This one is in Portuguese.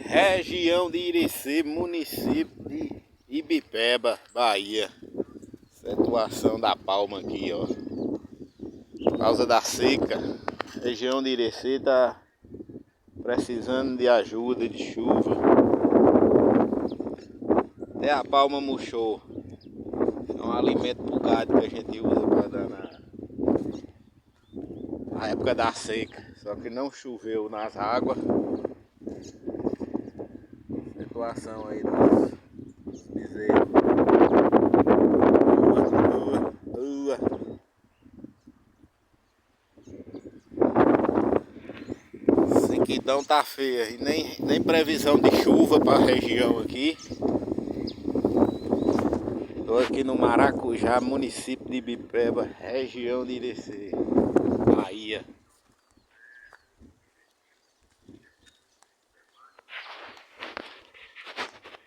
Região de Irecê, município de Ibipeba, Bahia. Situação da palma aqui, ó. Por causa da seca, a região de Irecê tá precisando de ajuda, de chuva. Até a palma murchou. É um alimento pro gado que a gente usa para dar na época da seca. Só que não choveu nas águas. Situação aí dos bezerros. Sequidão tá feia e nem previsão de chuva para a região aqui. Estou aqui no Maracujá, município de Ibipeba, região de Irecê, Bahia.